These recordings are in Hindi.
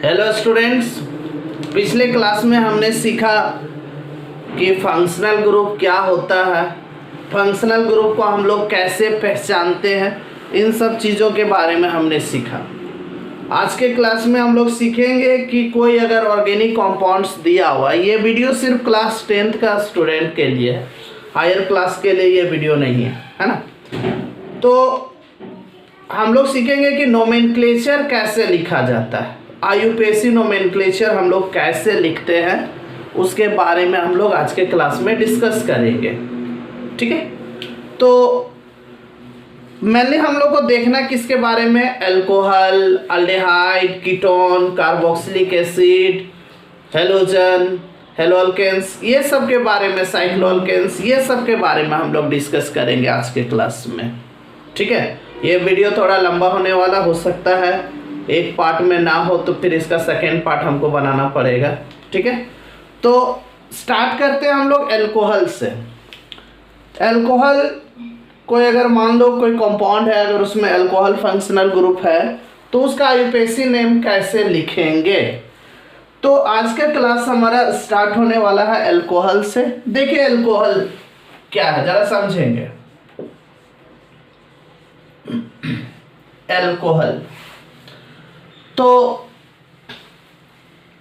हेलो स्टूडेंट्स, पिछले क्लास में हमने सीखा कि फंक्शनल ग्रुप क्या होता है, फंक्शनल ग्रुप को हम लोग कैसे पहचानते हैं, इन सब चीज़ों के बारे में हमने सीखा। आज के क्लास में हम लोग सीखेंगे कि कोई अगर ऑर्गेनिक कंपाउंड्स दिया हुआ, ये वीडियो सिर्फ क्लास 10th का स्टूडेंट के लिए है, हायर क्लास के लिए ये वीडियो नहीं है ना। तो हम लोग सीखेंगे कि नोमेनक्लेचर कैसे लिखा जाता है, आईयूपीएसी नोमेनक्लेचर हम लोग कैसे लिखते हैं, उसके बारे में हम लोग आज के क्लास में डिस्कस करेंगे। ठीक है, तो मैंने हम लोग को देखना किसके बारे में, alcohol, aldehyde, ketone, carboxylic acid, halogen, haloalkanes, ये सब के बारे में, साइक्लोअल्केन्स, ये सब के बारे में हम लोग डिस्कस करेंगे आज के क्लास में। ठीक है, ये वीडियो थोड़ा लंबा होने वाला हो सकता है, एक पार्ट में ना हो तो फिर इसका सेकेंड पार्ट हमको बनाना पड़ेगा। ठीक है, तो स्टार्ट करते हैं हम लोग अल्कोहल से। अल्कोहल कोई अगर मान लो कोई कंपाउंड है, अगर उसमें अल्कोहल फंक्शनल ग्रुप है तो उसका आईयूपीएसी नेम कैसे लिखेंगे। तो आज का क्लास हमारा स्टार्ट होने वाला है अल्कोहल से। देखिए अल्कोहल क्या है जरा समझेंगे। अल्कोहल तो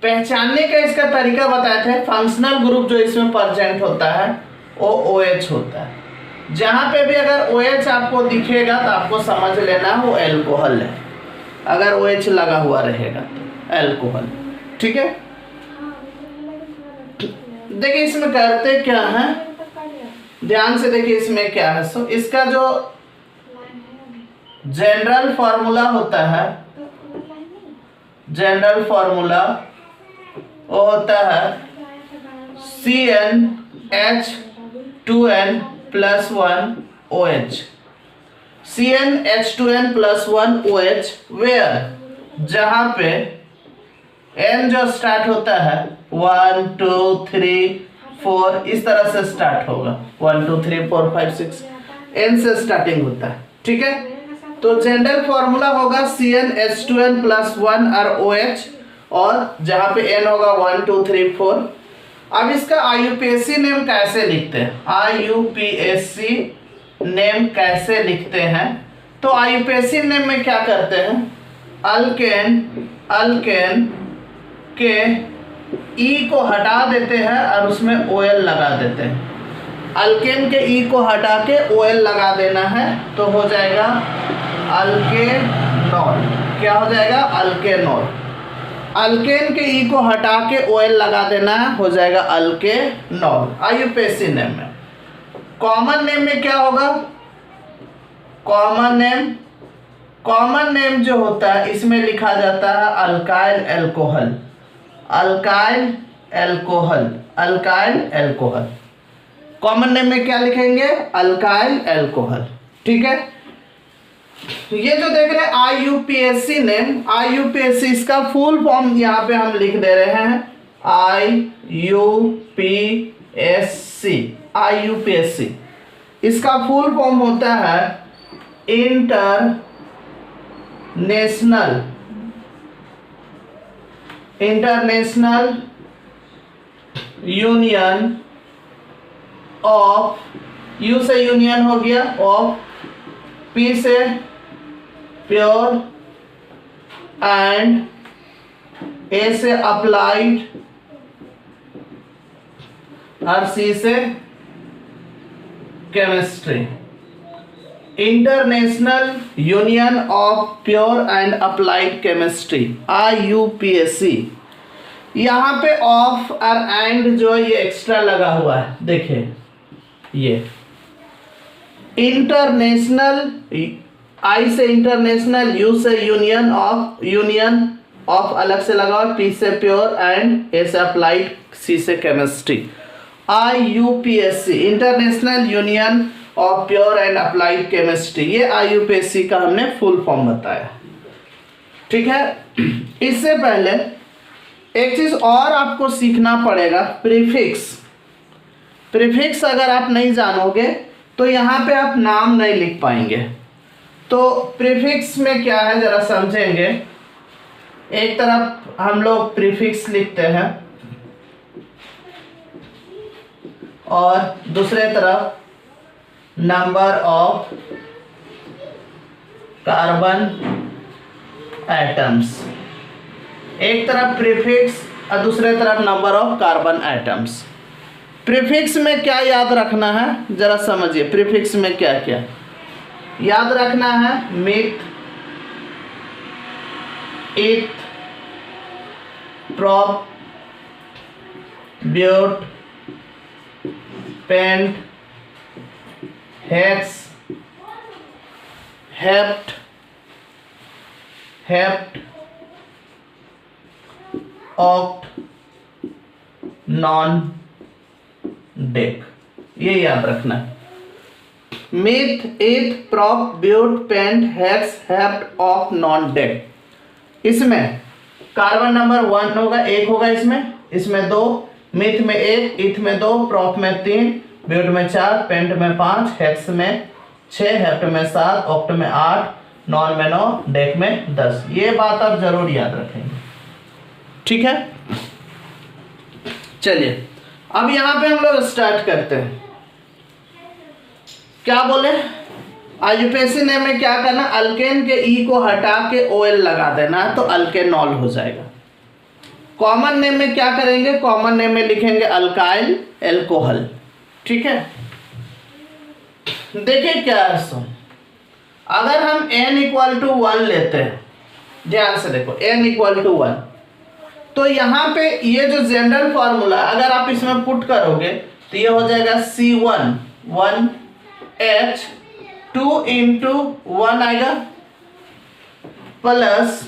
पहचानने का इसका तरीका बताए थे, फंक्शनल ग्रुप जो इसमें प्रेजेंट होता है वो OH होता है। जहां पे भी अगर OH आपको दिखेगा तो आपको समझ लेना वो अल्कोहल है, अगर OH लगा हुआ रहेगा तो अल्कोहल। ठीक है, देखिए इसमें करते क्या है, ध्यान से देखिए इसमें क्या है। सो इसका जो जनरल फॉर्मूला होता है, जनरल फॉर्मूला वो होता है CnH2n+1OH, CnH2n+1OH, वेयर जहां पे N जो स्टार्ट होता है 1 2 3 4 इस तरह से स्टार्ट होगा, 1 2 3 4 5 6 N से स्टार्टिंग होता है। ठीक है, तो जनरल फॉर्मूला होगा CnH2n+1 और OH, और जहां पे N होगा 1 2 3 4। अब इसका आईयूपीएसी नेम कैसे लिखते हैं, आईयूपीएसी नेम कैसे लिखते हैं। तो आईयूपीएसी नेम में क्या करते हैं, अल्केन के E को हटा देते हैं और उसमें OL लगा देते हैं। अल्केन के E को हटा के OL लगा देना है तो हो जाएगा अल्केनॉल। क्या हो जाएगा, अल्केनॉल। अल्केन के E को हटा के OL लगा देना है, हो जाएगा अल्केनॉल आईयूपीएसी नेम में। कॉमन नेम में क्या होगा, कॉमन नेम जो होता है इसमें लिखा जाता है alkyl alcohol, alkyl alcohol, alkyl alcohol. Common name में क्या लिखेंगे, अल्काइल अल्कोहल। ठीक है, ये जो देख रहे हैं आईयूपीएसी नेम, आईयूपीएसी इसका फुल फॉर्म यहाँ पे हम लिख दे रहे हैं, आईयूपीएसी, आईयूपीएसी इसका फुल फॉर्म होता है इंटरनेशनल यूनियन ऑफ, यू से यूनियन हो गया, ऑफ, पी से प्योर एंड ए से अप्लाइड और सी से chemistry. International union of pure and applied chemistry, IUPAC. यहाँ पे ऑफ और एंड जो ये एक्स्ट्रा लगा हुआ है, देखिए ये इंटरनेशनल, आई से इंटरनेशनल, यू से यूनियन ऑफ अलग से लगा हुआ, पी से प्योर एंड ए से अप्लाइड, सी से chemistry. IUPAC international union of pure and applied chemistry, ये आईयूपीएसी का हमने फुल फॉर्म बताया। ठीक है, इससे पहले एक चीज और आपको सीखना पड़ेगा, प्रीफिक्स। प्रीफिक्स अगर आप नहीं जानोगे तो यहाँ पे आप नाम नहीं लिख पाएंगे। तो प्रीफिक्स में क्या है जरा समझेंगे। एक तरफ हम लोग प्रीफिक्स लिखते हैं और दूसरे तरफ नंबर ऑफ कार्बन एटम्स। एक तरफ प्रीफिक्स और दूसरे तरफ number of carbon atoms. Prefix में क्या याद रखना है जरा समझिए। प्रीफिक्स में क्या क्या याद रखना है? Meth, eth, prop, but, pent, hex, hept, oct, non dec. ये याद रखना है। Meth, eth, prop, but, pent, hex, hept, oct, non dec. इसमें कार्बन नंबर 1 होगा, 1 होगा। इसमें 2, मिथ में 1, इथ में 2, प्रोप में 3, ब्यूट में 4, पेंट में 5, हेक्स में 6, हेप्ट में 7, ऑक्ट में 8, नॉन में 9, डेक में 10। ये बात आप जरूर याद रखेंगे, ठीक है। चलिए अब यहां पे हम लोग स्टार्ट करते हैं। क्या बोले? आईयूपीएसी नेम में क्या करना? अल्केन के ई को हटा के ओएल लगा देना तो अल्केनॉल हो जाएगा। कॉमन नेम में क्या करेंगे? कॉमन नेम में लिखेंगे अल्काइल एल्कोहल, ठीक है। देखिए क्या है सो, अगर हम n=1 लेते हैं, ध्यान से देखो n=1, तो यहाँ पे ये जो जनरल फॉर्मूला अगर आप इसमें पुट करोगे तो ये हो जाएगा C1 1H 2 into 1 आएगा प्लस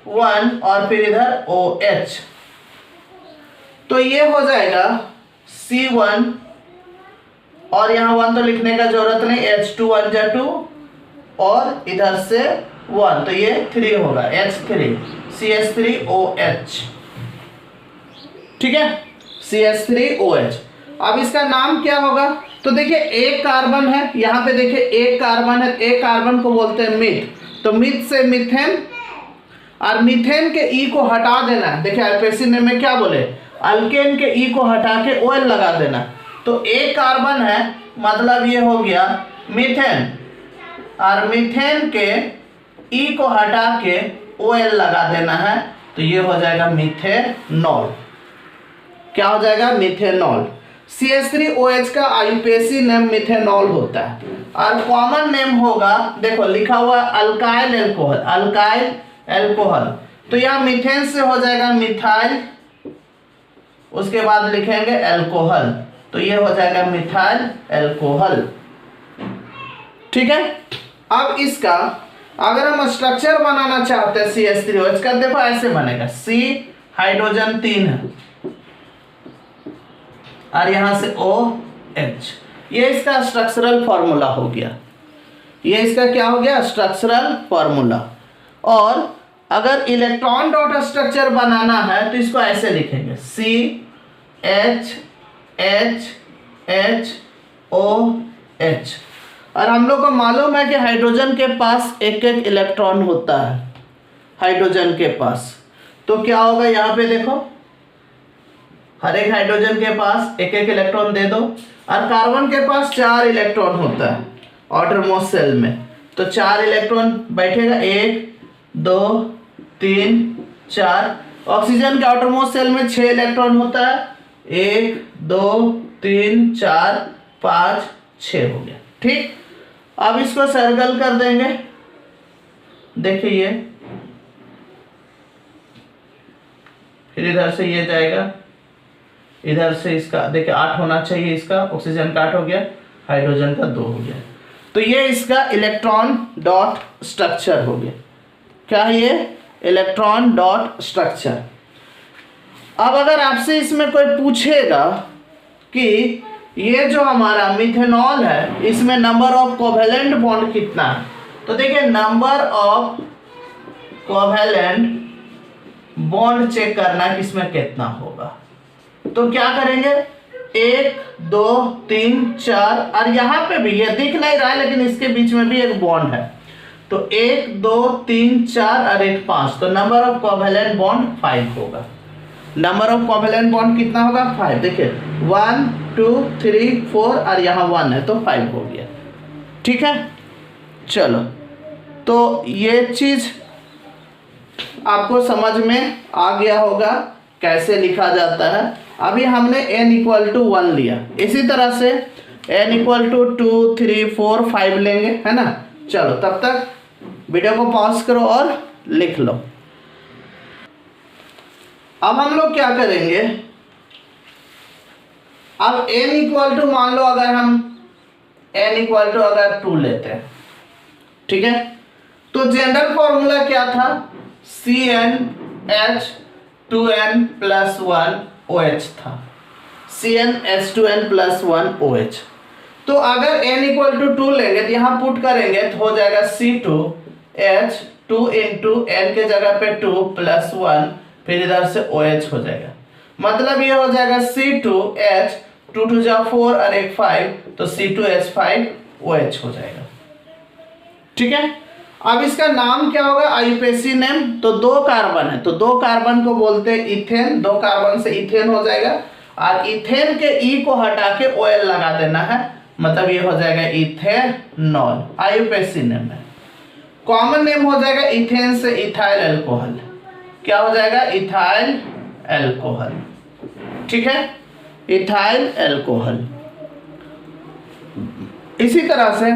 1 और फिर इधर OH, तो ये हो जाएगा C1 और यहाँ 1 तो लिखने का जरूरत नहीं, H2 1 जा 2 और इधर से 1 तो ये 3 होगा H3 CH3OH, ठीक है, CH3OH। अब इसका नाम क्या होगा? तो देखिए एक कार्बन है, यहाँ पे देखिए एक कार्बन है, एक कार्बन को बोलते हैं मिथ, तो मिथ से मिथेन और मिथेन के ई को हटा देना। देखिए आईयूपीएसी नेम में क्या बोले? अल्केन के ई को हटा के ओएल लगा देना, तो एक कार्बन है मतलब ये हो गया मिथेन और मिथेन के ई को हटा के ओएल लगा देना है तो ये हो जाएगा मिथेनॉल। क्या हो जाएगा? मिथेनॉल। CH3OH का आईयूपीएसी नेम मिथेनॉल होता है और कॉमन नेम होगा, देखो लिखा हुआ अल्काइल एल्कोहल, अल्काइल एल्कोहल, तो यहाँ मिथेन से हो जाएगा मिथाइल, उसके बाद लिखेंगे एल्कोहल, तो ये हो जाएगा मिथाइल एल्कोहल, ठीक है। अब इसका अगर हम स्ट्रक्चर बनाना चाहते हैं CH3OH का, देखो ऐसे बनेगा, C हाइड्रोजन 3 है और यहां से OH, ये इसका स्ट्रक्चरल फॉर्मूला हो गया। ये इसका क्या हो गया? Structural formula. और अगर इलेक्ट्रॉन डॉट स्ट्रक्चर बनाना है तो इसको ऐसे लिखेंगे CHHOH। और हम लोग को मालूम है कि हाइड्रोजन के पास एक एक इलेक्ट्रॉन होता है हाइड्रोजन के पास, तो क्या होगा यहाँ पे देखो, हर एक हाइड्रोजन के पास एक एक इलेक्ट्रॉन दे दो और कार्बन के पास 4 इलेक्ट्रॉन होता है आउटरमोस्ट सेल में, तो 4 इलेक्ट्रॉन बैठेगा, 1 2 3 4। ऑक्सीजन के आउटरमोस्ट सेल में 6 इलेक्ट्रॉन होता है, 1 2 3 4 5 6 हो गया, ठीक। अब इसको सर्कल कर देंगे, देखिए ये, फिर इधर से ये जाएगा, इधर से इसका देखिए 8 होना चाहिए, इसका ऑक्सीजन का 8 हो गया, हाइड्रोजन का 2 हो गया, तो ये इसका इलेक्ट्रॉन डॉट स्ट्रक्चर हो गया। क्या है ये? Electron dot structure. अब अगर आपसे इसमें कोई पूछेगा कि ये जो हमारा मिथेनॉल है इसमें नंबर ऑफ कोवेलेंट बॉन्ड कितना है, तो देखिए number of covalent bond check करना कि इसमें कितना होगा, तो क्या करेंगे 1 2 3 4 और यहाँ पे भी ये दिख नहीं रहा है लेकिन इसके बीच में भी एक बॉन्ड है, तो 1 2 3 4 और 1 5, तो नंबर ऑफ कोवेलेंट बॉन्ड 5 होगा। नंबर ऑफ कोवेलेंट बॉन्ड कितना होगा? 5। देखिए 1 2 3 4 और यहाँ 1 है तो 5 हो गया। ठीक है, चलो तो ये चीज आपको समझ में आ गया होगा कैसे लिखा जाता है। अभी हमने n = 1 लिया, इसी तरह से n = 2 3 4 5 लेंगे, है ना। चलो तब तक वीडियो को पॉज करो और लिख लो। अब हम लोग क्या करेंगे, अब n मान लो अगर हम n अगर 2 लेते हैं, ठीक है, तो जनरल फॉर्मूला क्या था? CnH2n+1 OH था, CnH2n+1 OH। तो अगर n = 2 लेंगे तो यहाँ पुट करेंगे तो हो जाएगा C2H2 × n के जगह पे 2 + 1, फिर इधर से OH हो जाएगा। मतलब ये हो जाएगा C2H, 2 2 जा 4 और 1 5, तो C2H5OH हो जाएगा। ठीक है, अब इसका नाम क्या होगा? IUPAC name. तो 2 कार्बन है तो 2 कार्बन को बोलते हैं इथेन, 2 कार्बन से इथेन हो जाएगा, और इथेन के ई को हटा के OL लगा देना है, मतलब ये हो जाएगा इथेनॉल। आईयूपीएसी नेम है। कॉमन नेम हो जाएगा इथेन से इथाइल अल्कोहल, क्या हो जाएगा? Ethyl alcohol. ठीक है, इथाइल अल्कोहल। इसी तरह से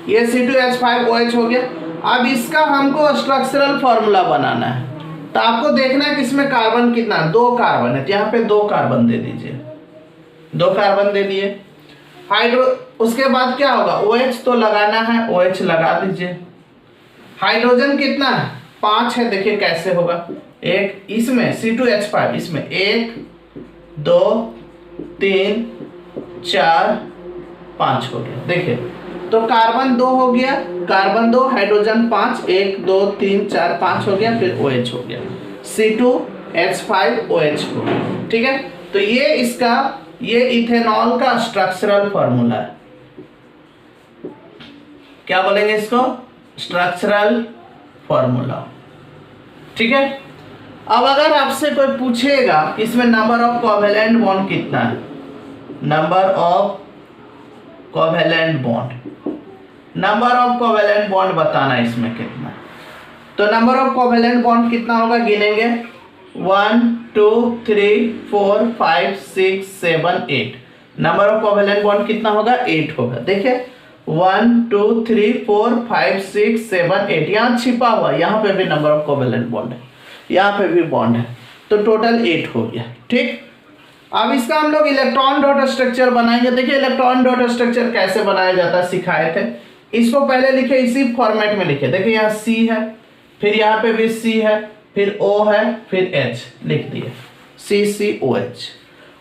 ये C2H5OH हो गया। अब इसका हमको स्ट्रक्चरल फॉर्मूला बनाना है, तो आपको देखना है कि इसमें कार्बन कितना? 2 कार्बन है, तो यहाँ पे 2 कार्बन दे दीजिए, 2 कार्बन दे दिए। हाइड्रो, उसके बाद क्या होगा? OH तो लगाना है, OH लगा दीजिए। हाइड्रोजन कितना है? 5 है, देखिए कैसे होगा। एक इसमें C2H5, इसमें 1 2 3 4 5 हो गया। देखिए तो कार्बन 2 हो गया, कार्बन 2 हाइड्रोजन 5, 1 2 3 4 5 हो गया, फिर OH हो गया, C2H5OH हो गया। ठीक है, तो ये इसका, ये इथेनॉल का स्ट्रक्चरल फॉर्मूला है। क्या बोलेंगे इसको? Structural formula. ठीक है, अब अगर आपसे कोई पूछेगा इसमें नंबर ऑफ कोवेलेंट बॉन्ड कितना है, number of covalent bond, number of covalent bond बताना इसमें कितना, तो नंबर ऑफ कोवेलेंट बॉन्ड कितना होगा? गिनेंगे 1 2 3 4 5 6 7 8। नंबर ऑफ कोवेलेंट बॉन्ड कितना होगा? 8 होगा। देखिए 1 2 3 4 5 6 7 8, यहाँ छिपा हुआ, यहाँ पे भी नंबर ऑफ कोवेलेंट बॉन्ड है, यहाँ पे भी बॉन्ड है, तो टोटल 8 हो गया। ठीक, अब इसका हम लोग इलेक्ट्रॉन डॉट स्ट्रक्चर बनाएंगे। देखिए इलेक्ट्रॉन डॉट स्ट्रक्चर कैसे बनाया जाता है सिखाए थे, इसको पहले लिखे इसी फॉर्मेट में लिखे। देखिए यहाँ C है, फिर यहाँ पे भी C है, फिर O है, फिर H लिख दिए, CCOH।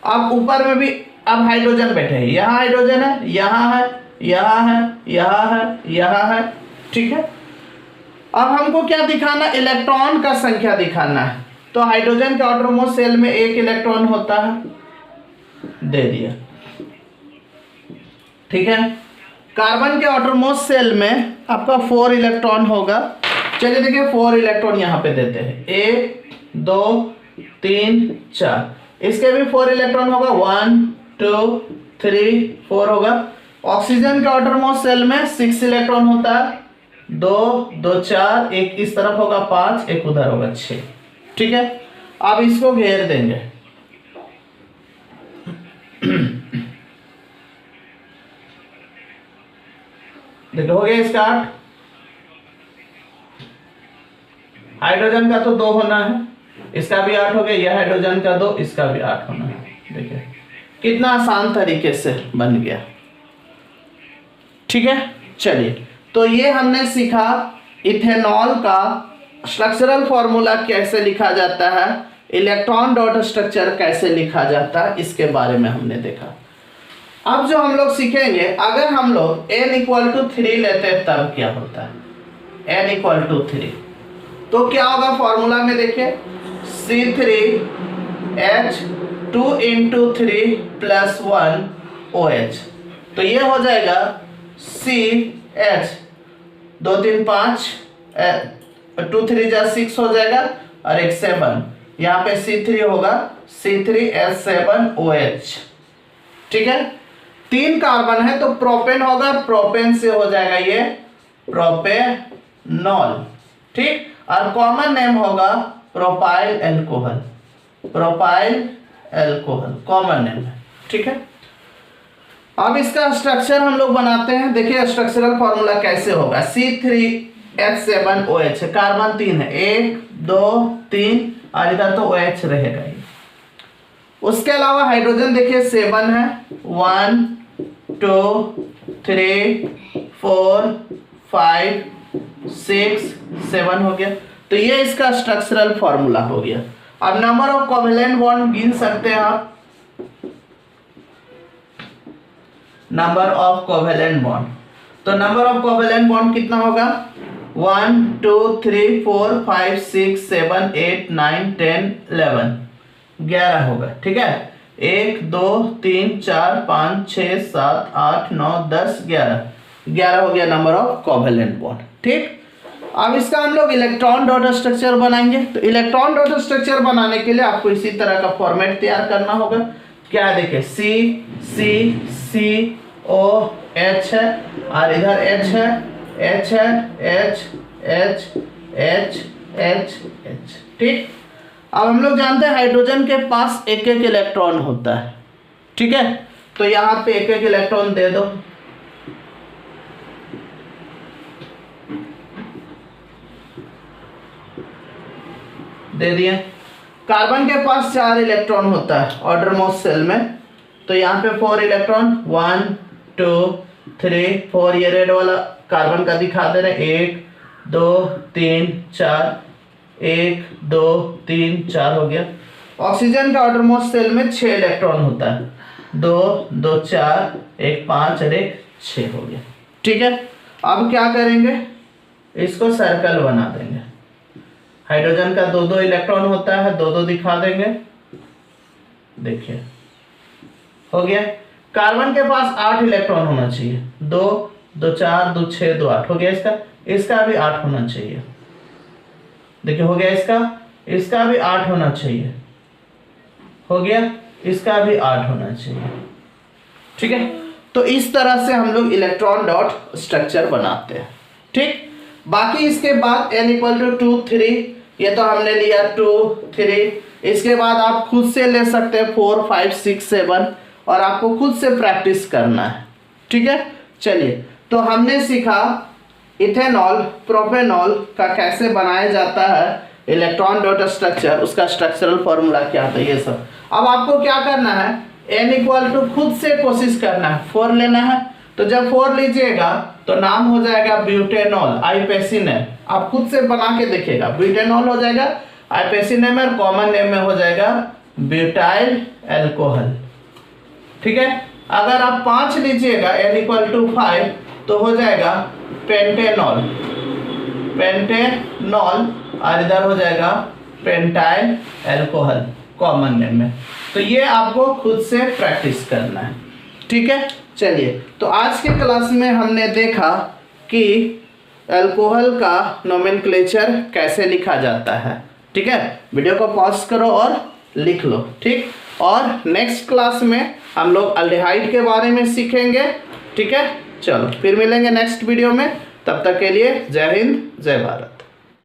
अब ऊपर में भी अब हाइड्रोजन बैठे हैं, यहाँ हाइड्रोजन है, यहाँ है, यहाँ है, यहाँ है, यहाँ है। ठीक है, अब हमको क्या दिखाना? इलेक्ट्रॉन का संख्या दिखाना है। तो हाइड्रोजन के आउटरमोस्ट सेल में 1 इलेक्ट्रॉन होता है, दे दिया। ठीक है, कार्बन के आउटरमोस्ट सेल में आपका 4 इलेक्ट्रॉन होगा। चलिए देखिए 4 इलेक्ट्रॉन यहाँ पे देते हैं, 1 2 3 4, इसके भी 4 इलेक्ट्रॉन होगा, 1 2 3 4 होगा। ऑक्सीजन के आउटरमोस्ट सेल में 6 इलेक्ट्रॉन होता है, 2 2 4, एक इस तरफ होगा 5, एक उधर होगा 6। ठीक है, अब इसको घेर देंगे। देखो हो गया इसका 8। हाइड्रोजन का तो 2 होना है, इसका भी 8 हो गया, यह हाइड्रोजन का 2, इसका भी 8 होना है। देखिए कितना आसान तरीके से बन गया। ठीक है, चलिए तो ये हमने सीखा इथेनॉल का स्ट्रक्चरल फॉर्मूला कैसे लिखा जाता है, इलेक्ट्रॉन डॉट स्ट्रक्चर कैसे लिखा जाता है, इसके बारे में हमने देखा। अब जो हम लोग सीखेंगे, अगर हम लोग n = 3 लेते हैं तब क्या होता है। n = 3 तो क्या होगा फॉर्मूला में? देखिए C3H2 × 3 + 1 OH, तो ये हो जाएगा CH 2 3 5 2 3 जा 6 हो जाएगा और एक 7, यहाँ पे C3 होगा C3H7OH। ठीक है, 3 कार्बन है तो प्रोपेन होगा, प्रोपेन से हो जाएगा ये प्रोपेनॉल। ठीक, और कॉमन नेम होगा propyl alcohol, propyl alcohol common name है। ठीक है, अब इसका स्ट्रक्चर हम लोग बनाते हैं। देखिए स्ट्रक्चरल फॉर्मूला कैसे होगा। C3H7OH कार्बन 3 है, 1 2 3 और इधर तो OH रहेगा ही। उसके अलावा हाइड्रोजन देखिए 7 है, 1 2 3 4 5 6 7 हो गया। तो ये इसका स्ट्रक्चरल फॉर्मूला हो गया। अब नंबर ऑफ कोवेलेंट बॉन्ड गिन सकते हैं आप। नंबर ऑफ कोवेलेंट बॉन्ड, तो नंबर ऑफ कोवेलेंट बॉन्ड कितना होगा 1 2 3 4 5 6 7 8 9 10 11 11 होगा। ठीक है, 1 2 3 4 5 6 7 8 9 10 11 हो गया नंबर ऑफ कोवेलेंट बॉन्ड। ठीक, अब इसका हम लोग इलेक्ट्रॉन डॉट स्ट्रक्चर बनाएंगे। तो इलेक्ट्रॉन डॉट स्ट्रक्चर बनाने के लिए आपको इसी तरह का फॉर्मेट तैयार करना होगा। क्या देखिए COH है और इधर H है, H है, H H H H H। ठीक, अब हम लोग जानते हैं हाइड्रोजन के पास एक एक इलेक्ट्रॉन होता है। ठीक है, तो यहाँ पे एक एक इलेक्ट्रॉन दे दो। दे दिए। कार्बन के पास 4 इलेक्ट्रॉन होता है ऑर्डर मोस्ट सेल में, तो यहाँ पे 4 इलेक्ट्रॉन 1 2 3 4 ये रेड वाला कार्बन का दिखा दे रहे 1 2 3 4 1 2 3 4 हो गया। ऑक्सीजन का ऑर्डर मोस्ट सेल में 6 इलेक्ट्रॉन होता है, 2 2 4 1 5 और 1 6 हो गया। ठीक है, अब क्या करेंगे, इसको सर्कल बना देंगे। हाइड्रोजन का 2 इलेक्ट्रॉन होता है, 2 दिखा देंगे। देखिए हो गया। कार्बन के पास 8 इलेक्ट्रॉन होना चाहिए, 2 2 4 2 6 2 8 हो गया। इसका भी 8 होना चाहिए। देखिए हो गया, इसका भी 8 होना चाहिए। हो गया, इसका भी 8 होना चाहिए। ठीक है, तो इस तरह से हम लोग इलेक्ट्रॉन डॉट स्ट्रक्चर बनाते हैं। ठीक, बाकी इसके बाद n = 2 3 ये तो हमने लिया 2 3। इसके बाद आप खुद से ले सकते हैं 4 5 6 7 और आपको खुद से प्रैक्टिस करना है। ठीक है, चलिए तो हमने सीखा इथेनॉल प्रोपेनॉल का कैसे बनाया जाता है, इलेक्ट्रॉन डॉट स्ट्रक्चर, उसका स्ट्रक्चरल फॉर्मूला क्या था, ये सब। अब आपको क्या करना है, n = खुद से कोशिश करना है, 4 लेना है। तो जब 4 लीजिएगा तो नाम हो जाएगा ब्यूटेनॉल, आइपेसिनेम। आप खुद से बना के देखिएगा, ब्यूटेनॉल हो जाएगा, आइपेसिनेम और कॉमन नेम में हो जाएगा ब्यूटाइल एल्कोहल। ठीक है, अगर आप 5 लीजिएगा n = 5 तो हो जाएगा पेंटेनॉल, पेंटेनॉल और इधर हो जाएगा पेंटाइल एल्कोहल कॉमन नेम में। तो ये आपको खुद से प्रैक्टिस करना है। ठीक है, चलिए तो आज के क्लास में हमने देखा कि अल्कोहल का नोमेनक्लेचर कैसे लिखा जाता है। ठीक है, वीडियो को पॉज करो और लिख लो। ठीक, और नेक्स्ट क्लास में हम लोग अल्डिहाइड के बारे में सीखेंगे। ठीक है, चलो फिर मिलेंगे नेक्स्ट वीडियो में। तब तक के लिए जय हिंद जय भारत।